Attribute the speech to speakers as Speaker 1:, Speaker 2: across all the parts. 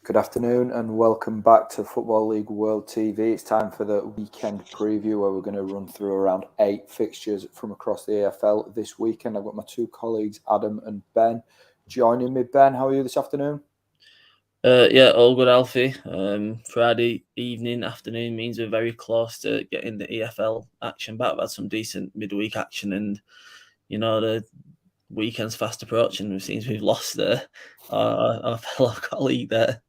Speaker 1: Good afternoon and welcome back to Football League World TV. It's time for the weekend preview where we're going to run through around 8 fixtures from across the AFL this weekend. I've got my two colleagues, Adam and Ben, joining me. Ben, how are you this afternoon?
Speaker 2: Yeah, all good, Alfie. Friday evening, afternoon means we're very close to getting the EFL action back. We've had some decent midweek action and, the weekend's fast approaching. It seems we've lost our fellow colleague there.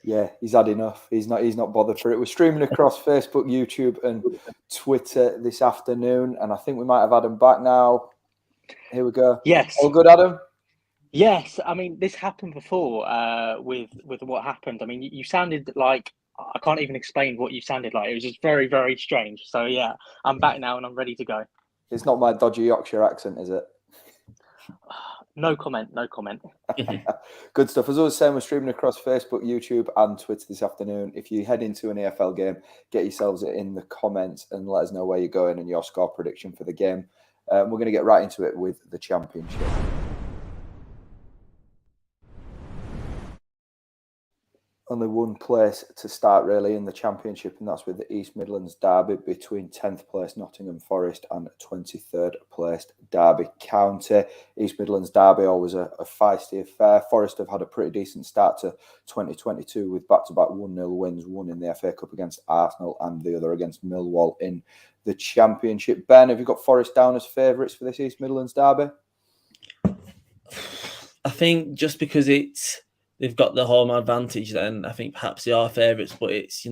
Speaker 1: Yeah, he's had enough. He's not bothered for it. We're streaming across Facebook, YouTube and Twitter this afternoon, and I think we might have Adam back now. Here we go.
Speaker 3: Yes.
Speaker 1: All good, Adam?
Speaker 3: Yes. I mean, this happened before with what happened. I mean, you sounded like, I can't even explain what you sounded like. It was just very, very strange. So, yeah, I'm back now and I'm ready to go.
Speaker 1: It's not my dodgy Yorkshire accent, is it?
Speaker 3: No comment.
Speaker 1: Good stuff. As I was saying, we're streaming across Facebook, YouTube and Twitter this afternoon. If you head into an AFL game, get yourselves in the comments and let us know where you're going and your score prediction for the game. We're going to get right into it with the Championship. Only one place to start really in the Championship, and that's with the East Midlands derby between 10th place Nottingham Forest and 23rd place Derby County. East Midlands derby always a feisty affair. Forest have had a pretty decent start to 2022 with back-to-back 1-0 wins, one in the FA Cup against Arsenal and the other against Millwall in the Championship. Ben, have you got Forest down as favourites for this East Midlands derby?
Speaker 2: I think just because they've got the home advantage, then I think perhaps they are favourites, but it's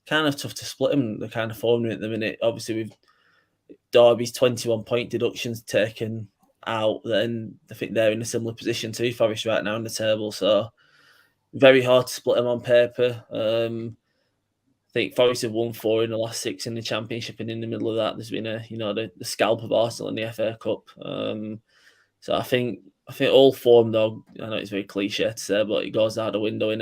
Speaker 2: kind of tough to split them. They're kind of forming at the minute. Obviously, with Derby's 21-point deductions taken out, then I think they're in a similar position to Forest right now in the table. So very hard to split them on paper. I think Forest have won 4 in the last 6 in the Championship, and in the middle of that, there's been the scalp of Arsenal in the FA Cup. So I think all form, though, I know it's very cliche to say, but it goes out the window in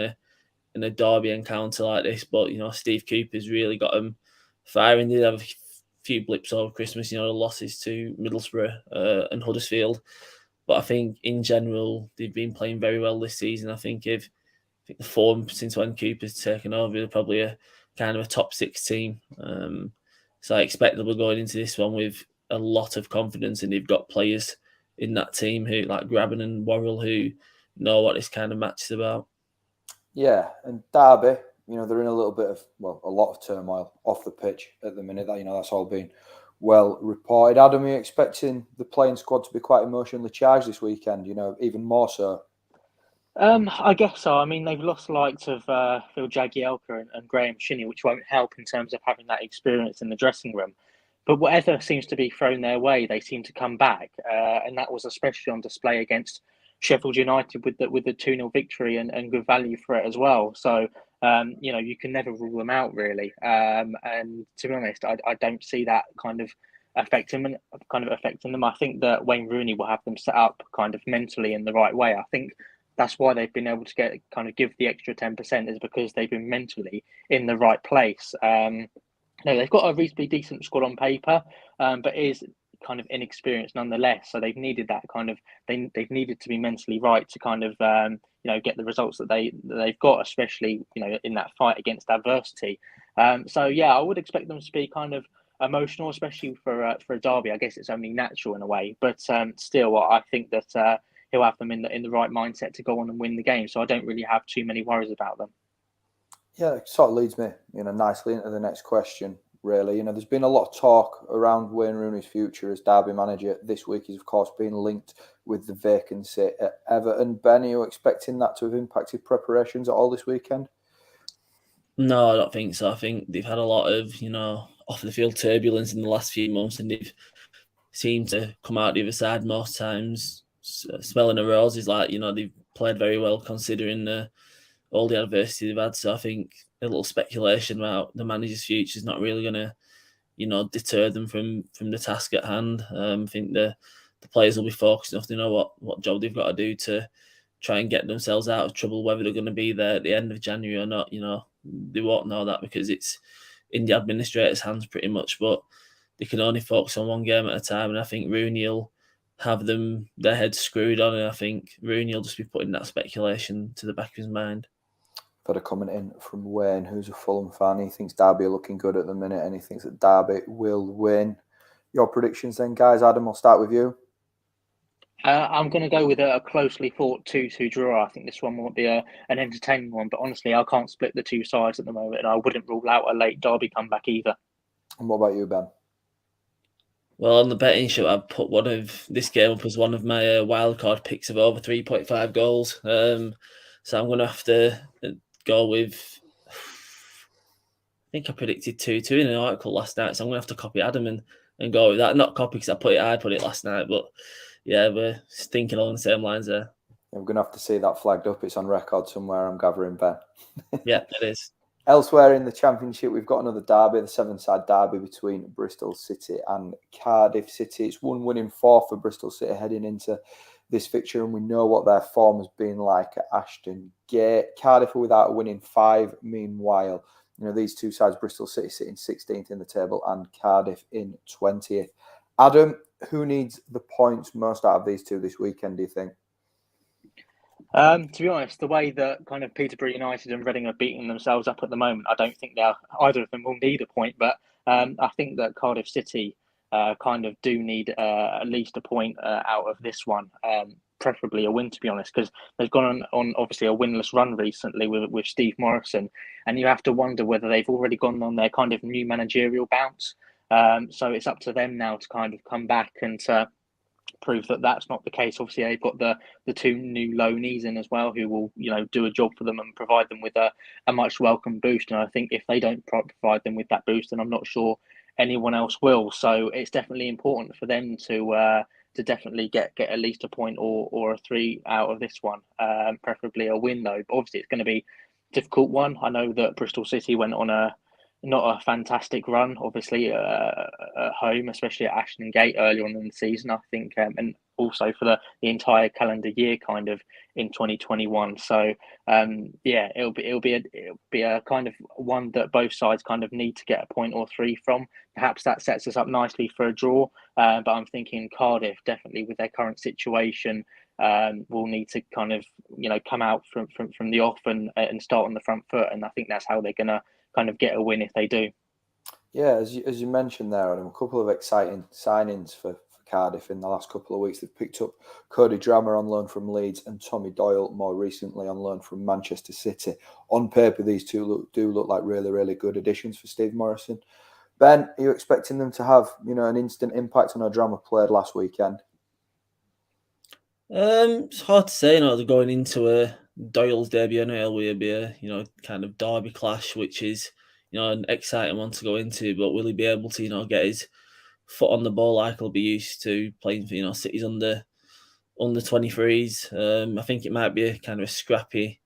Speaker 2: a derby encounter like this. But Steve Cooper's really got them firing. They did have a few blips over Christmas, the losses to Middlesbrough and Huddersfield. But I think in general they've been playing very well this season. I think the form since when Cooper's taken over, they're probably a kind of a top 6 team. So I expect that we're going into this one with a lot of confidence, and they've got players in that team who, like Grabban and Worrell, who know what this kind of match is about.
Speaker 1: Yeah, and Derby, they're in a little bit of, a lot of turmoil off the pitch at the minute. That's all been well reported. Adam, are you expecting the playing squad to be quite emotionally charged this weekend, even more so?
Speaker 3: I guess so. I mean, they've lost the likes of Phil Jagielka and Graham Shinney, which won't help in terms of having that experience in the dressing room. But whatever seems to be thrown their way, they seem to come back, and that was especially on display against Sheffield United with the 2-0 victory and good value for it as well. So you can never rule them out really. And to be honest, I don't see that kind of affecting them. I think that Wayne Rooney will have them set up kind of mentally in the right way. I think that's why they've been able to give the extra 10% is because they've been mentally in the right place. No, they've got a reasonably decent squad on paper, but is kind of inexperienced nonetheless. So they've needed that they've needed to be mentally right to kind of get the results that they've got, especially in that fight against adversity. So yeah, I would expect them to be kind of emotional, especially for a derby. I guess it's only natural in a way, but still, I think that he'll have them in the right mindset to go on and win the game. So I don't really have too many worries about them.
Speaker 1: Yeah, it sort of leads me, nicely into the next question, really. There's been a lot of talk around Wayne Rooney's future as Derby manager. This week he's, of course, been linked with the vacancy at Everton. Ben, are you expecting that to have impacted preparations at all this weekend?
Speaker 2: No, I don't think so. I think they've had a lot of, off-the-field turbulence in the last few months, and they've seemed to come out the other side most times smelling the roses. They've played very well considering all the adversity they've had. So I think a little speculation about the manager's future is not really going to, deter them from the task at hand. I think the players will be focused enough to know what job they've got to do to try and get themselves out of trouble. Whether they're going to be there at the end of January or not, they won't know that because it's in the administrator's hands pretty much. But they can only focus on one game at a time, and I think Rooney will have their heads screwed on, and I think Rooney will just be putting that speculation to the back of his mind.
Speaker 1: Got a comment in from Wayne, who's a Fulham fan. He thinks Derby are looking good at the minute, and he thinks that Derby will win. Your predictions then, guys. Adam, I'll start with you.
Speaker 3: I'm going to go with a closely fought 2-2 draw. I think this one won't be an entertaining one, but honestly, I can't split the two sides at the moment, and I wouldn't rule out a late Derby comeback either.
Speaker 1: And what about you, Ben?
Speaker 2: Well, on the betting show, I put one of this game up as one of my wildcard picks of over 3.5 goals. So I'm going to have to go with, I think I predicted 2-2 in an article last night, so I'm going to have to copy Adam and go with that. Not copy because I put it last night, but yeah, we're thinking along the same lines there.
Speaker 1: I'm going to have to see that flagged up. It's on record somewhere, I'm gathering, Ben.
Speaker 2: Yeah, it is.
Speaker 1: Elsewhere in the Championship, we've got another derby, the seven-side derby between Bristol City and Cardiff City. It's one win in four for Bristol City heading into this fixture, and we know what their form has been like at Ashton Gate. Cardiff are without a win in five. Meanwhile, these two sides, Bristol City sitting 16th in the table and Cardiff in 20th. Adam, who needs the points most out of these two this weekend, do you think?
Speaker 3: To be honest, the way that kind of Peterborough United and Reading are beating themselves up at the moment, I don't think either of them will need a point. But I think that Cardiff City kind of do need at least a point out of this one, preferably a win, to be honest, because they've gone on obviously a winless run recently with Steve Morrison, and you have to wonder whether they've already gone on their kind of new managerial bounce. So it's up to them now to kind of come back and prove that that's not the case. Obviously, they've got the two new loanees in as well, who will do a job for them and provide them with a much welcome boost. And I think if they don't provide them with that boost, then I'm not sure anyone else will. So it's definitely important for them to definitely get at least a point or a 3 out of this one, preferably a win though. But obviously, it's going to be a difficult one. I know that Bristol City went on not a fantastic run, obviously, at home, especially at Ashton Gate earlier on in the season, I think, and also for the entire calendar year, kind of in 2021. So, it'll be a kind of one that both sides kind of need to get a point or 3 from. Perhaps that sets us up nicely for a draw. But I'm thinking Cardiff, definitely with their current situation, will need to kind of come out from the off and start on the front foot, and I think that's how they're gonna kind of get a win if they do.
Speaker 1: Yeah, as you mentioned there, Adam, a couple of exciting signings for Cardiff in the last couple of weeks. They've picked up Cody Drammer on loan from Leeds and Tommy Doyle more recently on loan from Manchester City. On paper, these two do look like really, really good additions for Steve Morrison. Ben, are you expecting them to have an instant impact on how Drammer played last weekend?
Speaker 2: It's hard to say. They're going into a Doyle's debut, and it will be a kind of derby clash, which is an exciting one to go into. But will he be able to get his foot on the ball like he'll be used to playing for City's under 23s? I think it might be a kind of a scrappy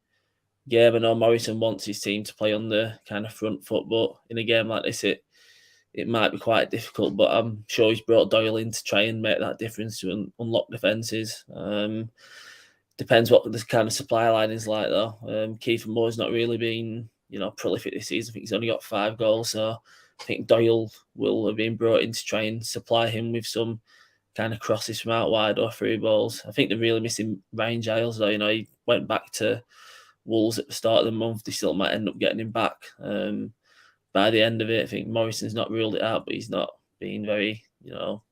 Speaker 2: game. I know Morrison wants his team to play on the kind of front foot, but in a game like this, it might be quite difficult, but I'm sure he's brought Doyle in to try and make that difference to unlock defences. Depends what the kind of supply line is like, though. Kiefer Moore's not really been, prolific this season. I think he's only got 5 goals, so I think Doyle will have been brought in to try and supply him with some kind of crosses from out wide or through balls. I think they're really missing Ryan Giles, though. He went back to Wolves at the start of the month. They still might end up getting him back. By the end of it, I think Morrison's not ruled it out, but he's not being very,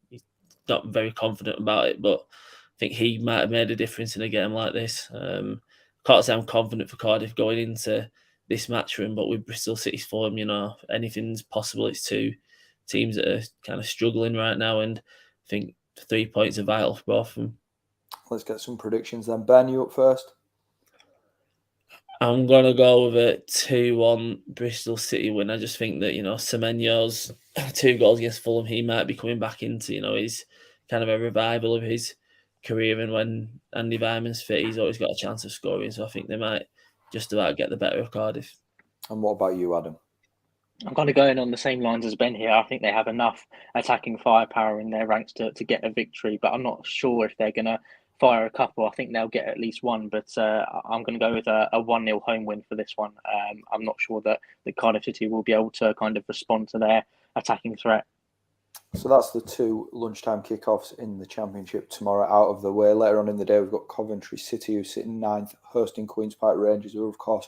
Speaker 2: he's not very confident about it. But I think he might have made a difference in a game like this. Can't say I'm confident for Cardiff going into this match room, but with Bristol City's form, anything's possible. It's two teams that are kind of struggling right now, and I think 3 points are vital for both of them.
Speaker 1: Let's get some predictions then. Ben, you up first?
Speaker 2: I'm going to go with a 2-1 Bristol City win. I just think that, Semenyo's 2 goals against Fulham, he might be coming back into, his kind of a revival of his career. And when Andy Vyman's fit, he's always got a chance of scoring. So I think they might just about get the better of Cardiff.
Speaker 1: And what about you, Adam?
Speaker 3: I'm kind of going on the same lines as Ben here. I think they have enough attacking firepower in their ranks to get a victory, but I'm not sure if they're going to fire a couple. I think they'll get at least one, but I'm going to go with a 1-0 home win for this one. I'm not sure that Cardiff City will be able to kind of respond to their attacking threat.
Speaker 1: So that's the 2 lunchtime kickoffs in the Championship tomorrow out of the way. Later on in the day, we've got Coventry City, who's sitting 9th, hosting Queen's Park Rangers, who are, of course,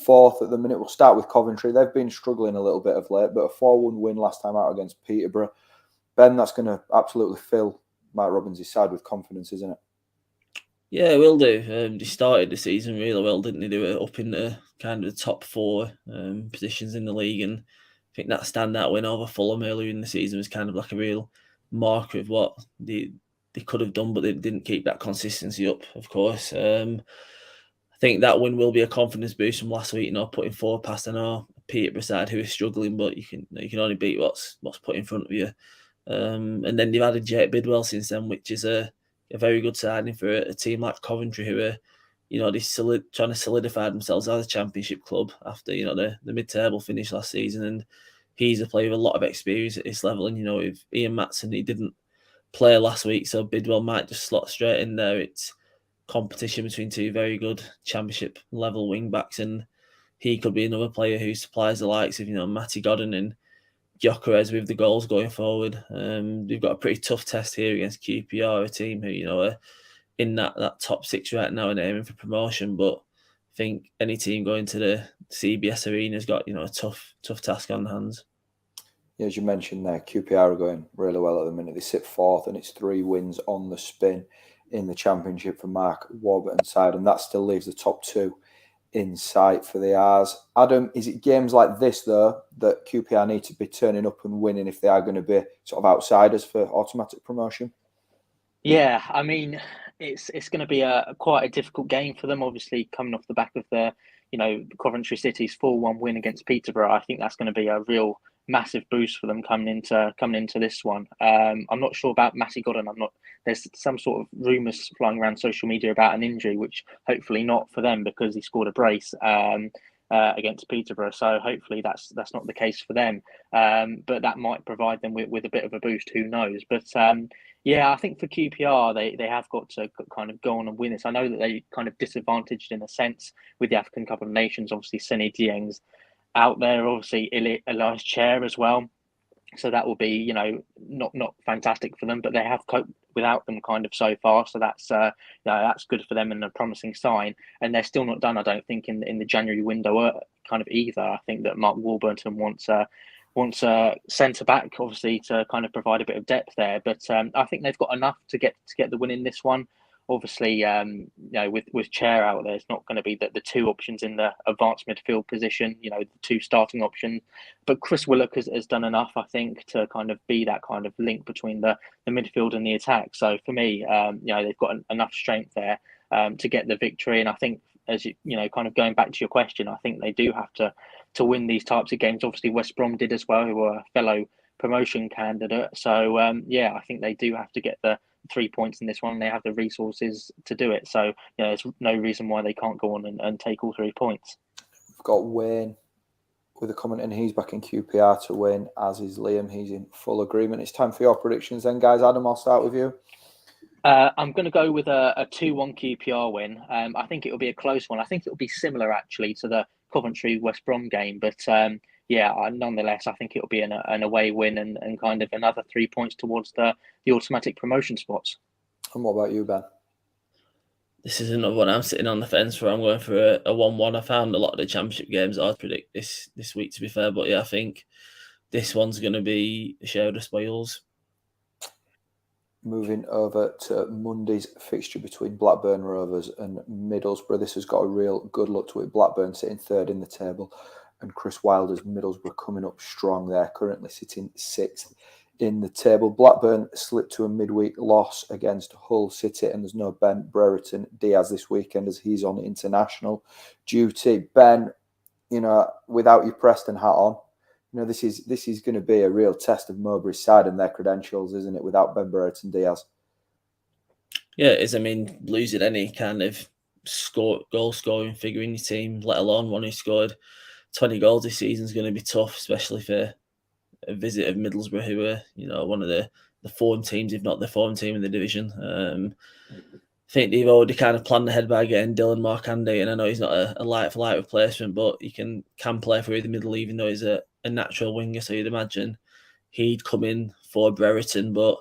Speaker 1: 4th at the minute. We'll start with Coventry. They've been struggling a little bit of late, but a 4-1 win last time out against Peterborough. Ben, that's going to absolutely fill Mike Robbins' side with confidence, isn't it?
Speaker 2: Yeah, will do. He started the season really well, didn't he? They were up in the kind of the top 4 positions in the league, and I think that standout win over Fulham earlier in the season was kind of like a real marker of what they could have done, but they didn't keep that consistency up, of course. I think that win will be a confidence boost from last week, putting 4 past Peterborough side who is struggling, but you can only beat what's put in front of you. And then they've added Jake Bidwell since then, which is a very good signing for a team like Coventry, who are, they're trying to solidify themselves as a Championship club after, the mid-table finish last season. And he's a player with a lot of experience at this level. And, with Ian Matson, he didn't play last week, so Bidwell might just slot straight in there. It's competition between 2 very good Championship level wing backs, and he could be another player who supplies the likes of, Matty Godden and Gyökeres with the goals going forward. They've got a pretty tough test here against QPR, a team who, are in that top 6 right now and aiming for promotion. But I think any team going to the CBS Arena has got, a tough task on hands.
Speaker 1: Yeah, as you mentioned there, QPR are going really well at the minute. They sit 4th, and it's 3 wins on the spin in the Championship for Mark Warburton's side, and that still leaves the top 2 in sight for the R's. Adam, is it games like this, though, that QPR need to be turning up and winning if they are going to be sort of outsiders for automatic promotion?
Speaker 3: Yeah, I mean, it's going to be quite a difficult game for them, obviously, coming off the back of the, Coventry City's 4-1 win against Peterborough. I think that's going to be a real massive boost for them coming into this one. I'm not sure about Matty Godden. There's some sort of rumours flying around social media about an injury, which hopefully not for them, because he scored a brace against Peterborough. So hopefully that's not the case for them. But that might provide them with a bit of a boost. Who knows? But yeah, I think for QPR, they have got to kind of go on and win this. I know that they kind of disadvantaged in a sense with the African Cup of Nations. Obviously, Sene Dieng's out there, obviously Elias Chair as well. So that will be, not fantastic for them, but they have coped without them kind of so far. So that's good for them and a promising sign. And they're still not done, I don't think, in the January window kind of either. I think that Mark Warburton wants a centre back, obviously, to kind of provide a bit of depth there. But I think they've got enough to get the win in this one. Obviously, with Chair out there, it's not going to be the 2 options in the advanced midfield position, the 2 starting options. But Chris Willock has done enough, I think, to kind of be that kind of link between the midfield and the attack. So for me, they've got enough strength there to get the victory. And I think, as kind of going back to your question, I think they do have to win these types of games. Obviously, West Brom did as well, who were a fellow promotion candidate. So I think they do have to get the 3 points in this one. They have the resources to do it. So there's no reason why they can't go on and take all 3 points.
Speaker 1: We've got Wayne with a comment, and he's back in QPR to win, as is Liam. He's in full agreement. It's time for your predictions then, guys. Adam, I'll start with you.
Speaker 3: I'm going to go with a 2-1 QPR win. I think it will be a close one. I think it will be similar, actually, to the Coventry-West Brom game. But nonetheless, I think it will be an away win and kind of another 3 points towards the automatic promotion spots.
Speaker 1: And what about you, Ben?
Speaker 2: This is another one I'm sitting on the fence for. I'm going for a 1-1. I found a lot of the Championship games I'd predict this week, to be fair. But yeah, I think this one's going to be a share of the spoils.
Speaker 1: Moving over to Monday's fixture between Blackburn Rovers and Middlesbrough. This has got a real good look to it. Blackburn sitting 3rd in the table, and Chris Wilder's Middlesbrough coming up strong there, currently sitting 6th in the table. Blackburn slipped to a midweek loss against Hull City, and there's no Ben Brereton Diaz this weekend as he's on international duty. Ben, without your Preston hat on, this is going to be a real test of Mowbray's side and their credentials, isn't it, without Ben Brereton Diaz?
Speaker 2: Yeah, it is. I mean, losing any kind of goal-scoring figure in your team, let alone one who scored 20 goals this season, is going to be tough, especially for a visit of Middlesbrough, who are, one of the form teams, if not the form team in the division. I think they've already kind of planned ahead by getting Dylan Markande, and I know he's not a light-for-light replacement, but he can play through the middle, even though he's a natural winger, so you'd imagine he'd come in for Brereton, but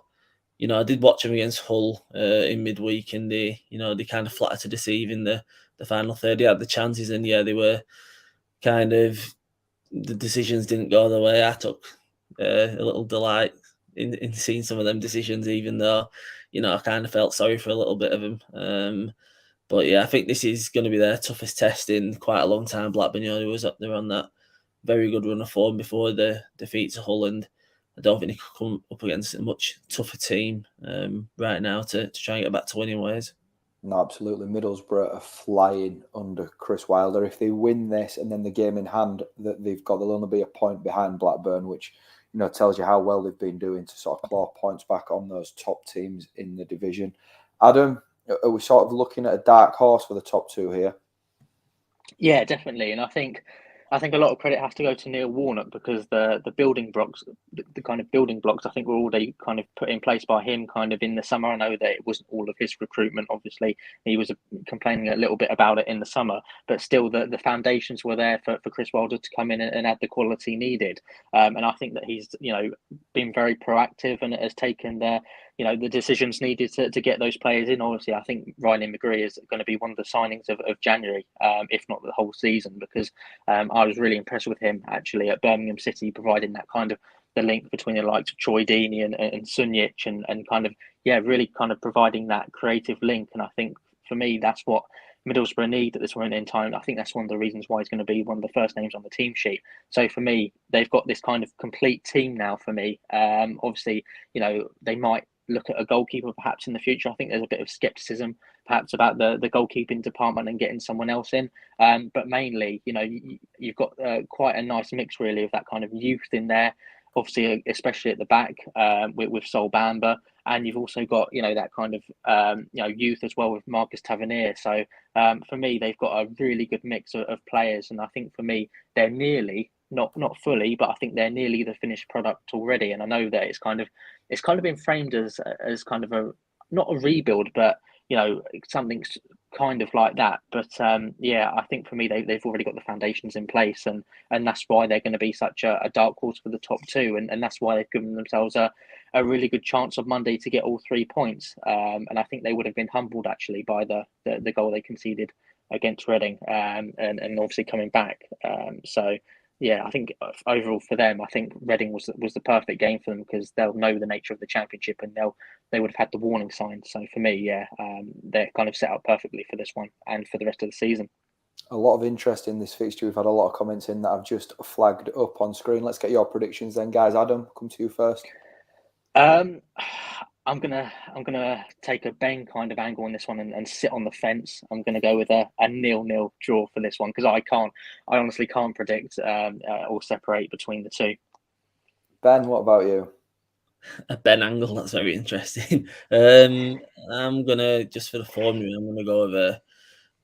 Speaker 2: I did watch them against Hull in midweek, and they kind of flattered to deceive in the final third. They had the chances, and they were kind of, the decisions didn't go the way. I took a little delight in seeing some of them decisions, even though I kind of felt sorry for a little bit of them. But I think this is going to be their toughest test in quite a long time. Blackburn, they was up there on that very good run of form before the defeat to Hull, and I don't think they could come up against a much tougher team right now to try and get back to winning ways.
Speaker 1: No, absolutely. Middlesbrough are flying under Chris Wilder. If they win this and then the game in hand that they've got, they'll only be a point behind Blackburn, which tells you how well they've been doing to sort of claw points back on those top teams in the division. Adam, are we sort of looking at a dark horse for the top two here?
Speaker 3: Yeah, definitely. And I think a lot of credit has to go to Neil Warnock, because the building blocks, the kind of building blocks, I think were already kind of put in place by him kind of in the summer. I know that it wasn't all of his recruitment, obviously. He was complaining a little bit about it in the summer, but still the foundations were there for Chris Wilder to come in and add the quality needed. And I think that he's, been very proactive and has taken the decisions needed to get those players in. Obviously, I think Riley McGree is going to be one of the signings of January, if not the whole season, because I was really impressed with him actually at Birmingham City, providing that kind of the link between the likes of Troy Deeney and Sunjic and kind of, really kind of providing that creative link. And I think for me, that's what Middlesbrough need at this moment in time. I think that's one of the reasons why he's going to be one of the first names on the team sheet. So for me, they've got this kind of complete team now for me. Obviously, they might look at a goalkeeper perhaps in the future. I think there's a bit of scepticism perhaps about the goalkeeping department and getting someone else in. But mainly, you've got quite a nice mix really of that kind of youth in there. Obviously, especially at the back with Sol Bamba, and you've also got that kind of youth as well with Marcus Tavernier. So for me, they've got a really good mix of players, and I think for me, they're nearly not fully, but I think they're nearly the finished product already. And I know that it's kind of been framed as kind of a, not a rebuild, but something kind of like that. But I think for me they've already got the foundations in place, and that's why they're going to be such a dark horse for the top two, and that's why they've given themselves a really good chance of Monday to get all 3 points. And I think they would have been humbled actually by the goal they conceded against Reading, and obviously coming back. I think overall for them, I think Reading was the perfect game for them, because they'll know the nature of the championship and they would have had the warning signs. So for me, they're kind of set up perfectly for this one and for the rest of the season.
Speaker 1: A lot of interest in this fixture. We've had a lot of comments in that I've just flagged up on screen. Let's get your predictions then, guys. Adam, come to you first.
Speaker 3: I'm gonna take a Ben kind of angle on this one and sit on the fence. I'm gonna go with a 0-0 draw for this one, because I honestly can't predict or separate between the two. Ben, what about you?
Speaker 2: A Ben angle, that's very interesting. I'm gonna, just for the formula, I'm gonna go with a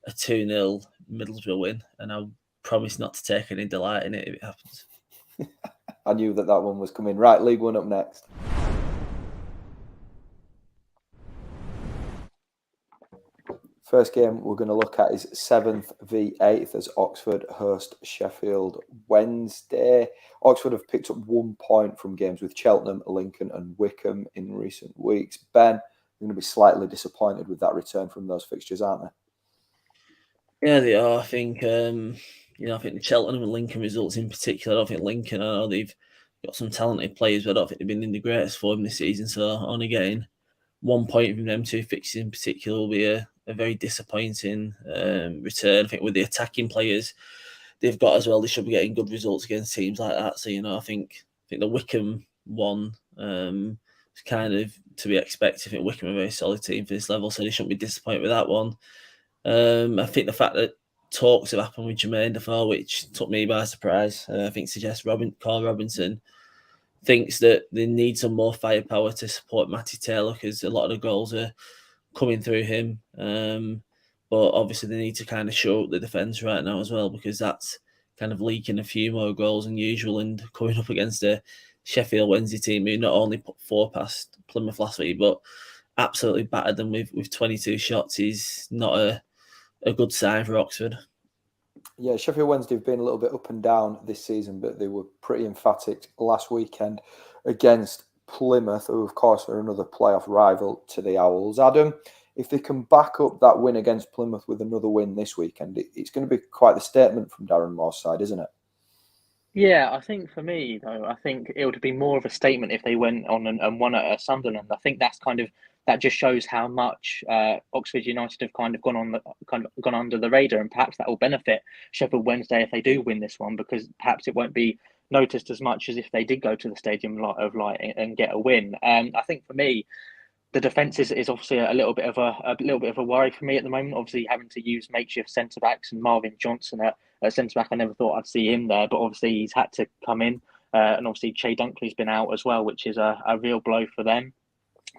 Speaker 2: 2-0 Middlesbrough win, and I'll promise not to take any delight in it if it happens.
Speaker 1: I knew that one was coming. Right, League One up next. First game we're going to look at is 7th v 8th as Oxford host Sheffield Wednesday. Oxford have picked up 1 point from games with Cheltenham, Lincoln and Wickham in recent weeks. Ben, you're going to be slightly disappointed with that return from those fixtures, aren't they?
Speaker 2: Yeah, they are. I think, I think the Cheltenham and Lincoln results in particular, I don't think Lincoln, I know they've got some talented players, but I don't think they've been in the greatest form this season. So only getting 1 point from them two fixtures in particular will be a very disappointing return. I think with the attacking players they've got as well, they should be getting good results against teams like that. So, I think the Wickham one is kind of to be expected. I think Wickham are a very solid team for this level, so they shouldn't be disappointed with that one. I think the fact that talks have happened with Jermaine Defoe, which took me by surprise, I think suggests Carl Robinson thinks that they need some more firepower to support Matty Taylor, because a lot of the goals are coming through him. But obviously they need to kind of show up the defence right now as well, because that's kind of leaking a few more goals than usual, and coming up against a Sheffield Wednesday team who not only put 4 past Plymouth last week, but absolutely battered them with 22 shots is not a good sign for Oxford.
Speaker 1: Yeah, Sheffield Wednesday have been a little bit up and down this season, but they were pretty emphatic last weekend against Plymouth, who of course are another playoff rival to the Owls. Adam, if they can back up that win against Plymouth with another win this weekend, it's going to be quite the statement from Darren Moore's side, isn't it?
Speaker 3: Yeah, I think for me, though, I think it would be more of a statement if they went on and won at Sunderland. I think that just shows how much Oxford United have kind of gone under the radar, and perhaps that will benefit Sheffield Wednesday if they do win this one, because perhaps it won't be noticed as much as if they did go to the Stadium of Light and get a win. I think for me, the defence is obviously a little bit of a worry for me at the moment. Obviously, having to use makeshift centre backs and Marvin Johnson at centre back, I never thought I'd see him there, but obviously he's had to come in, and obviously Che Dunkley's been out as well, which is a real blow for them.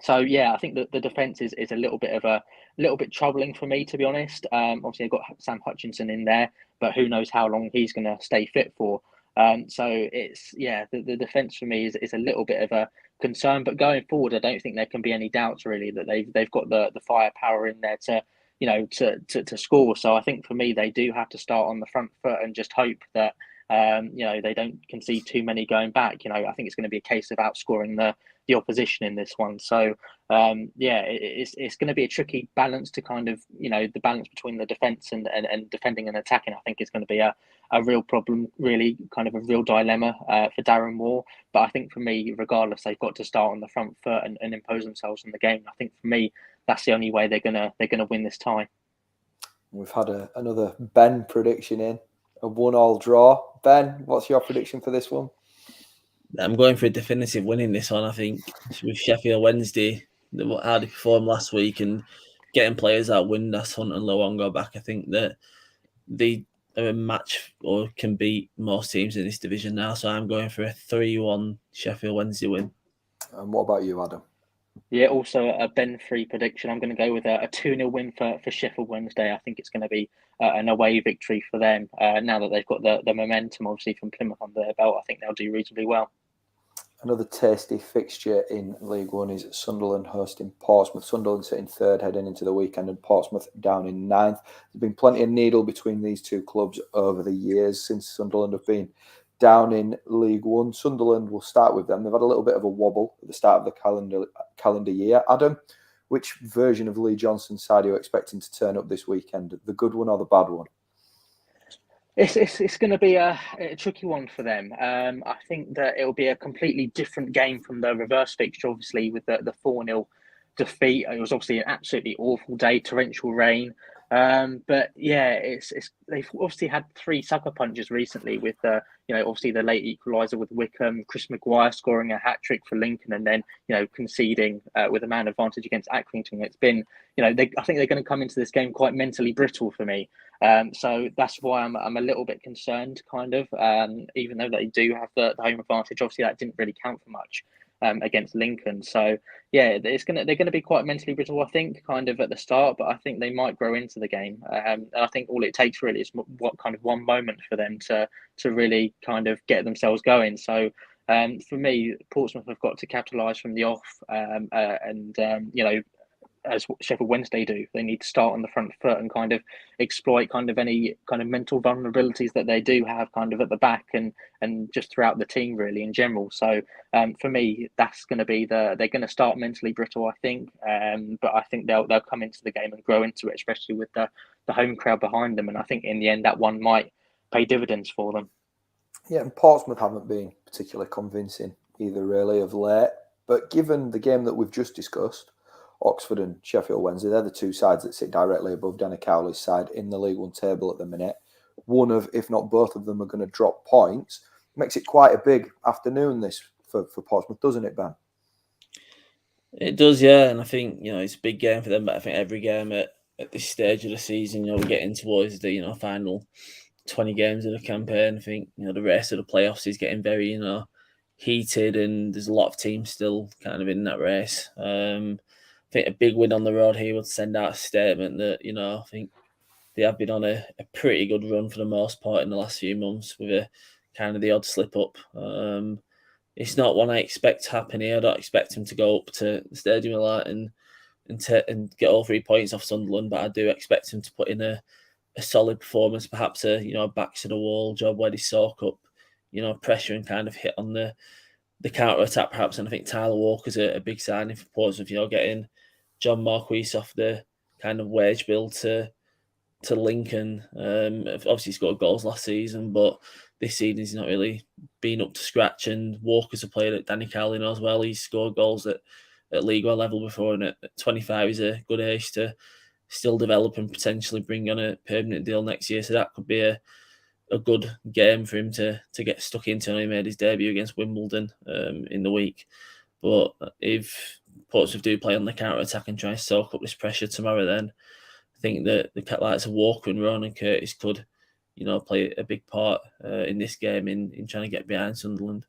Speaker 3: So yeah, I think that the defence is a little bit troubling for me, to be honest. Obviously I've got Sam Hutchinson in there, but who knows how long he's going to stay fit for. So it's the defence for me is a little bit of a concern. But going forward, I don't think there can be any doubts really that they've got the firepower in there to score. So I think for me they do have to start on the front foot and just hope that they don't concede too many going back. I think it's going to be a case of outscoring the opposition in this one. So it's going to be a tricky balance to kind of the balance between the defence and defending and attacking. I think it's going to be a real problem, really kind of a real dilemma for Darren Moore. But I think for me, regardless, they've got to start on the front foot and impose themselves in the game. I think for me, that's the only way they're gonna win this tie.
Speaker 1: We've had another Ben prediction in. A 1-1 draw. Ben, what's your prediction for this one?
Speaker 2: I'm going for a definitive win in this one. I think with Sheffield Wednesday, how they performed last week and getting players out, Windass, Hunt and Luongo back, I think that they are a match or can beat most teams in this division now. So I'm going for a 3-1 Sheffield Wednesday win.
Speaker 1: And what about you, Adam?
Speaker 3: Yeah, also a Ben free prediction. I'm going to go with a 2-0 win for Sheffield Wednesday. I think it's going to be an away victory for them. Now that they've got the momentum, obviously, from Plymouth under their belt, I think they'll do reasonably well.
Speaker 1: Another tasty fixture in League One is Sunderland hosting Portsmouth. Sunderland sitting third heading into the weekend and Portsmouth down in ninth. There's been plenty of needle between these two clubs over the years since Sunderland have been down in League One. Sunderland will start with them. They've had a little bit of a wobble at the start of the calendar year. Adam, which version of Lee Johnson's side are you expecting to turn up this weekend? The good one or the bad one?
Speaker 3: It's going to be a tricky one for them. I think that it will be a completely different game from the reverse fixture, obviously, with the 4-0 defeat. It was obviously an absolutely awful day, torrential rain. But yeah, they've obviously had 3 sucker punches recently with obviously the late equaliser with Wickham, Chris Maguire scoring a hat-trick for Lincoln, and then conceding with a man advantage against Accrington. It's been I think they're going to come into this game quite mentally brittle for me. So that's why I'm a little bit concerned, kind of, even though they do have the home advantage. Obviously that didn't really count for much against Lincoln. So yeah, they're going to be quite mentally brittle, I think, kind of at the start, but I think they might grow into the game. And I think all it takes really is what kind of one moment for them to really kind of get themselves going. So for me, Portsmouth have got to capitalise from the off, as Sheffield Wednesday do. They need to start on the front foot and kind of exploit kind of any kind of mental vulnerabilities that they do have kind of at the back and just throughout the team really in general. So for me, that's going to be they're going to start mentally brittle, I think. But I think they'll come into the game and grow into it, especially with the home crowd behind them. And I think in the end that one might pay dividends for them.
Speaker 1: Yeah, and Portsmouth haven't been particularly convincing either really of late. But given the game that we've just discussed, Oxford and Sheffield Wednesday, they're the two sides that sit directly above Danny Cowley's side in the League One table at the minute. One of, if not both of them, are going to drop points. Makes it quite a big afternoon this for Portsmouth, doesn't it, Ben?
Speaker 2: It does, yeah. And I think, it's a big game for them, but I think every game at this stage of the season, we're getting towards the, final 20 games of the campaign. I think, the rest of the playoffs is getting very, heated, and there's a lot of teams still kind of in that race. I think a big win on the road here would send out a statement that, I think they have been on a pretty good run for the most part in the last few months with a kind of the odd slip up. It's not one I expect to happen here. I don't expect them to go up to the Stadium of Light and get all 3 points off Sunderland, but I do expect them to put in a solid performance, perhaps a backs to the wall job where they soak up, pressure and kind of hit on the the counter attack perhaps, and I think Tyler Walker's a big signing for Portsmouth. Getting John Marquis off the kind of wage bill to Lincoln. Obviously, he scored goals last season, but this season he's not really been up to scratch. And Walker's a player that Danny Cowley knows well. He's scored goals at League One level before, and at 25 is a good age to still develop and potentially bring on a permanent deal next year. So that could be a good game for him to get stuck into. And he made his debut against Wimbledon in the week. But if Portsmouth do play on the counter attack and try and soak up this pressure tomorrow, then I think that the likes of Walker and Ronan Curtis could, play a big part in this game in trying to get behind Sunderland.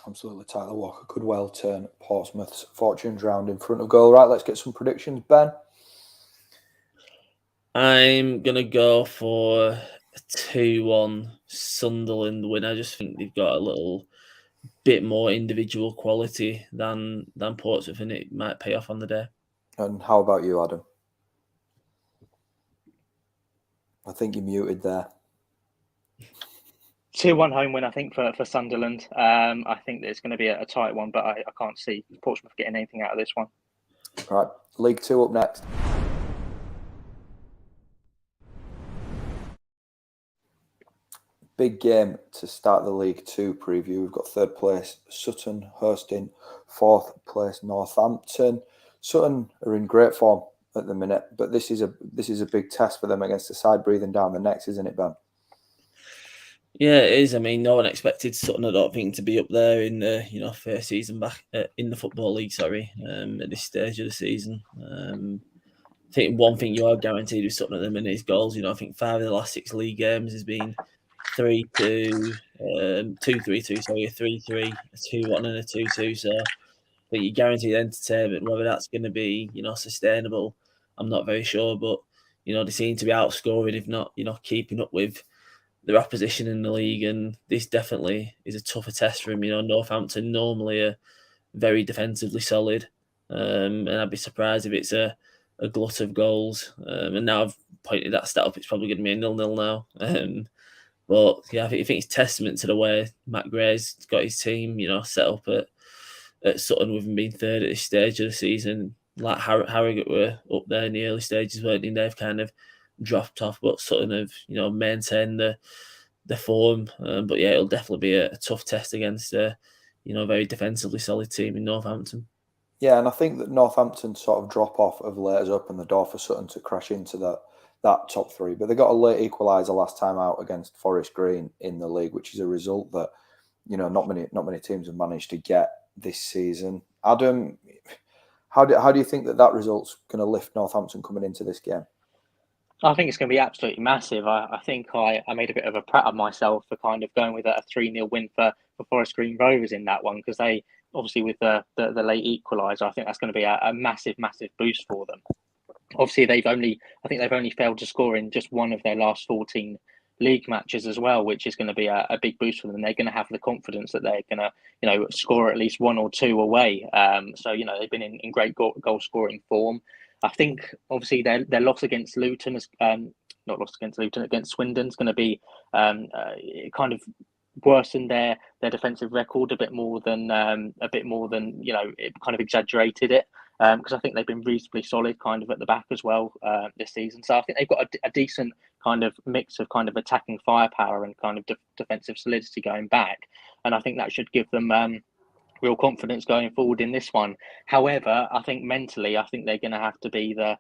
Speaker 1: Absolutely, Tyler Walker could well turn Portsmouth's fortunes round in front of goal. Right, let's get some predictions, Ben.
Speaker 2: I'm going to go for a 2-1 Sunderland win. I just think they've got a little bit more individual quality than Portsmouth, and it might pay off on the day. And
Speaker 1: how about you, Adam? I think you're muted there.
Speaker 3: 2-1 home win, I think, for Sunderland. I think it's going to be a tight one, but I can't see Portsmouth getting anything out of this one.
Speaker 1: Right, League Two up next. Big game to start the League Two preview. We've got third place Sutton hosting fourth place Northampton. Sutton are in great form at the minute, but this is a big test for them against the side breathing down the necks, isn't it, Ben?
Speaker 2: Yeah, it is. I mean, no one expected Sutton, I don't think, to be up there in the first season back in the Football League. At this stage of the season. I think one thing you are guaranteed with Sutton at the minute is goals. I think 5 of the last 6 league games has been 3-2, 2-3-2, sorry, a 3-3, a 2-1, and a 2-2. So I think you're guaranteed entertainment. Whether that's going to be sustainable, I'm not very sure. But they seem to be outscoring, if not keeping up with their opposition in the league, and this definitely is a tougher test for him. Northampton normally are very defensively solid, and I'd be surprised if it's a glut of goals. And now I've pointed that stat up, it's probably going to be a 0-0 now. But yeah, I think it's testament to the way Matt Gray's got his team, set up at Sutton, with him being third at this stage of the season. Like Harrogate were up there in the early stages, weren't they? They've kind of dropped off, but Sutton have maintained the form. But yeah, it'll definitely be a tough test against a very defensively solid team in Northampton.
Speaker 1: Yeah, and I think that Northampton's sort of drop off of late has opened the door for Sutton to crash into that top 3. But they got a late equaliser last time out against Forest Green in the league, which is a result that not many teams have managed to get this season. Adam, how do you think that result's going to lift Northampton coming into this game?
Speaker 3: I think it's going to be absolutely massive. I think I made a bit of a prat of myself for kind of going with a 3-0 win for Forest Green Rovers in that one, because they obviously, with the late equaliser, I think that's going to be a massive boost for them. Obviously, they've only failed to score in just one of their last 14 league matches as well, which is going to be a big boost for them. They're going to have the confidence that they're going to score at least 1 or 2 away. So they've been in great goal scoring form. I think obviously their loss against Luton is not loss against Luton, against Swindon is going to be kind of worsen their defensive record a bit more than it kind of exaggerated it, because I think they've been reasonably solid kind of at the back as well this season. So I think they've got a decent kind of mix of kind of attacking firepower and kind of defensive solidity going back, and I think that should give them real confidence going forward in this one. However, I think mentally, I think they're going to have to be the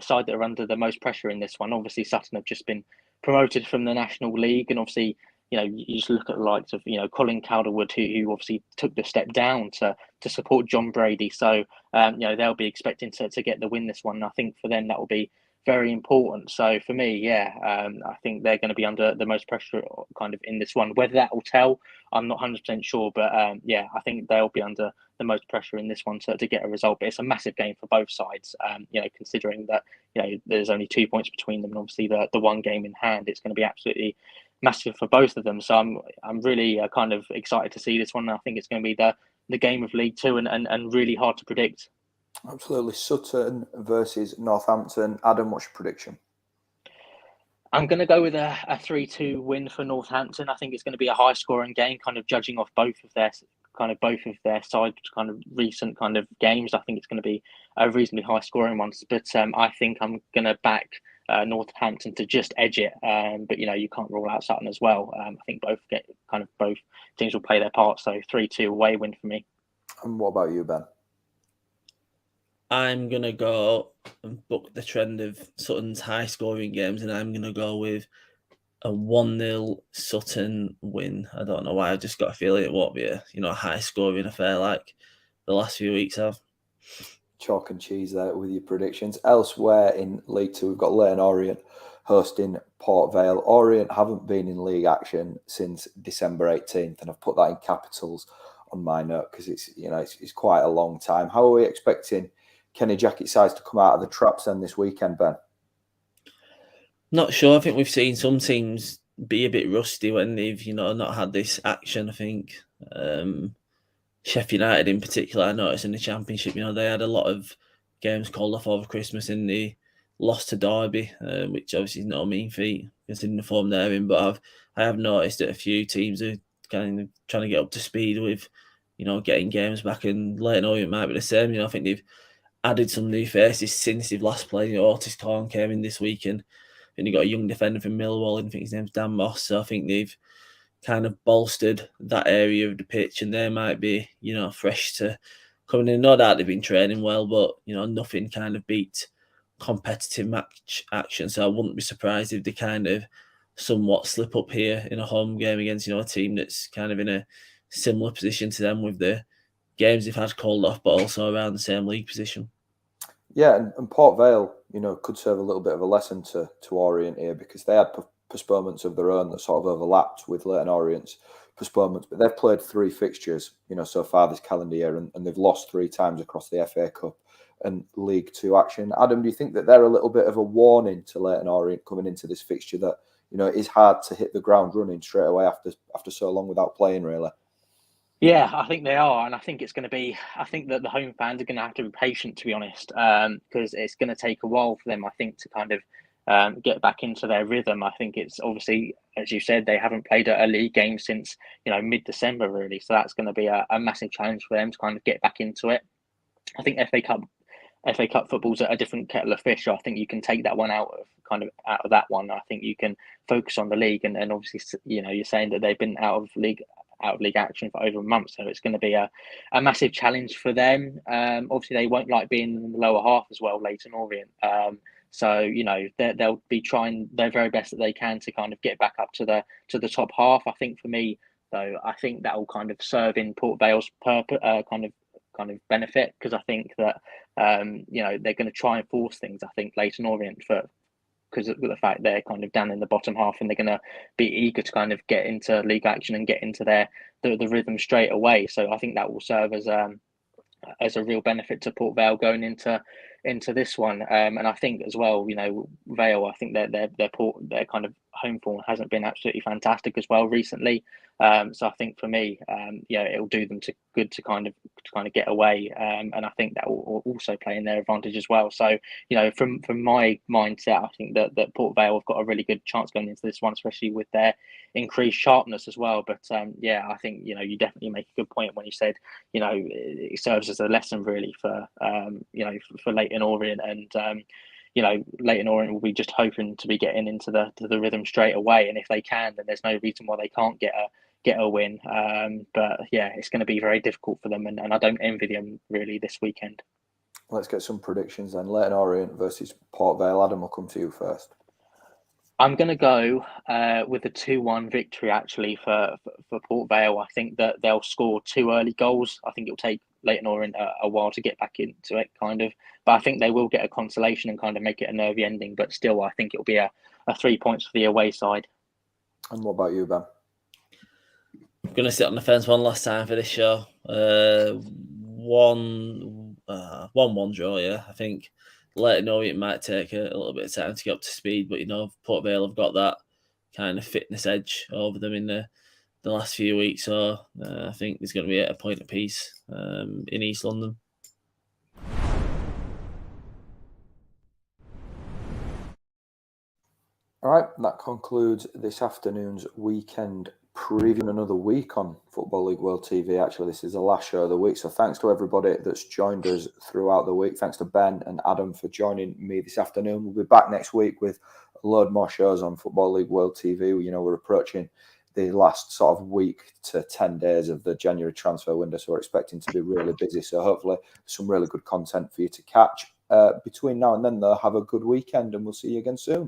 Speaker 3: side that are under the most pressure in this one. Obviously, Sutton have just been promoted from the National League, and obviously, you just look at the likes of Colin Calderwood, who obviously took the step down to support John Brady. So they'll be expecting to get the win this one. And I think for them that will be very important. So for me, I think they're going to be under the most pressure kind of in this one. Whether that will tell, I'm not 100% sure, but I think they'll be under the most pressure in this one to get a result. But it's a massive game for both sides. Considering that there's only 2 points between them, and obviously the one game in hand, it's going to be absolutely massive for both of them. So I'm really kind of excited to see this one. I think it's going to be the game of League Two and really hard to predict.
Speaker 1: Absolutely. Sutton versus Northampton. Adam, what's your prediction?
Speaker 3: I'm going to go with a 3-2 win for Northampton. I think it's going to be a high-scoring game, kind of judging off both of their kind of both of their sides kind of recent kind of games. I think it's going to be a reasonably high scoring one. But I think I'm going to back Northampton to just edge it. But you can't rule out Sutton as well. I think both teams will play their part. So 3-2 away win for me.
Speaker 1: And what about you, Ben?
Speaker 2: I'm going to go and book the trend of Sutton's high-scoring games, and I'm going to go with a 1-0 Sutton win. I don't know why. I just got a feeling it won't be a high-scoring affair like the last few weeks have.
Speaker 1: Chalk and cheese there with your predictions. Elsewhere in League Two, we've got Leyton Orient hosting Port Vale. Orient haven't been in league action since December 18th, and I've put that in capitals on my note because it's quite a long time. How are we expecting Kenny Jacket sides to come out of the traps then this weekend, Ben?
Speaker 2: Not sure. I think we've seen some teams be a bit rusty when they've, not had this action. I think Sheffield United in particular, I noticed in the Championship, they had a lot of games called off over Christmas and they lost to Derby, which obviously is no mean feat considering the form they're in. But I have noticed that a few teams are kind of trying to get up to speed with, getting games back, and Leyton Orient might be the same. I think they've added some new faces since they've last played. Otis Corn came in this week, and you got a young defender from Millwall, and I think his name's Dan Moss. So I think they've kind of bolstered that area of the pitch, and they might be, fresh to coming in. No doubt they've been training well, but nothing kind of beats competitive match action. So I wouldn't be surprised if they kind of somewhat slip up here in a home game against a team that's kind of in a similar position to them with the games they've had called off, but also around the same league position.
Speaker 1: Yeah, and Port Vale, could serve a little bit of a lesson to Orient here because they had postponements of their own that sort of overlapped with Leyton Orient's postponements. But they've played 3 fixtures, so far this calendar year, and they've lost 3 times across the FA Cup and League Two action. Adam, do you think that they're a little bit of a warning to Leyton Orient coming into this fixture that it is hard to hit the ground running straight away after so long without playing, really?
Speaker 3: Yeah, I think they are, and I think it's going to be. I think that the home fans are going to have to be patient, to be honest, because it's going to take a while for them. I think to kind of get back into their rhythm. I think it's obviously, as you said, they haven't played a league game since mid-December, really. So that's going to be a massive challenge for them to kind of get back into it. I think FA Cup football's a different kettle of fish. I think you can take that one out of that one. I think you can focus on the league, and obviously, you're saying that they've been out of league action for over a month, so it's going to be a massive challenge for them. Obviously, they won't like being in the lower half as well, Leyton Orient. So they'll be trying their very best that they can to kind of get back up to the top half. I think for me, though, I think that will kind of serve in Port Vale's purpose, kind of benefit, because I think that they're going to try and force things. I think Leyton Orient because of the fact they're kind of down in the bottom half, and they're going to be eager to kind of get into league action and get into the rhythm straight away. So I think that will serve as a real benefit to Port Vale going into this one. And I think as well, Vale, I think their kind of home form hasn't been absolutely fantastic as well recently. So I think for me, it'll do them good to kind of get away. And I think that will also play in their advantage as well. So, from my mindset, I think that Port Vale have got a really good chance going into this one, especially with their increased sharpness as well. But I think, you definitely make a good point when you said, it serves as a lesson really for Leyton Orient, and Leyton Orient will be just hoping to be getting into the rhythm straight away, and if they can, then there's no reason why they can't get a win. But yeah, it's going to be very difficult for them, and I don't envy them really this weekend.
Speaker 1: Let's get some predictions then. Leyton Orient versus Port Vale. Adam, will come to you first.
Speaker 3: I'm going to go with a 2-1 victory, actually, for Port Vale. I think that they'll score 2 early goals. I think it'll take Leyton Orient a while to get back into it, kind of. But I think they will get a consolation and kind of make it a nervy ending. But still, I think it'll be a 3 points for the away side.
Speaker 1: And what about you, Ben?
Speaker 2: I'm going to sit on the fence one last time for this show. 1-1 draw, yeah. I think Leyton Orient might take a little bit of time to get up to speed, but Port Vale have got that kind of fitness edge over them in the last few weeks. So I think there's going to be a point apiece in East London.
Speaker 1: All right, that concludes this afternoon's weekend previewing another week on Football League World TV. Actually, this is the last show of the week. So thanks to everybody that's joined us throughout the week. Thanks to Ben and Adam for joining me this afternoon. We'll be back next week with a load more shows on Football League World TV. You know, we're approaching the last sort of week to 10 days of the January transfer window. So we're expecting to be really busy. So hopefully some really good content for you to catch. Between now and then, though, have a good weekend and we'll see you again soon.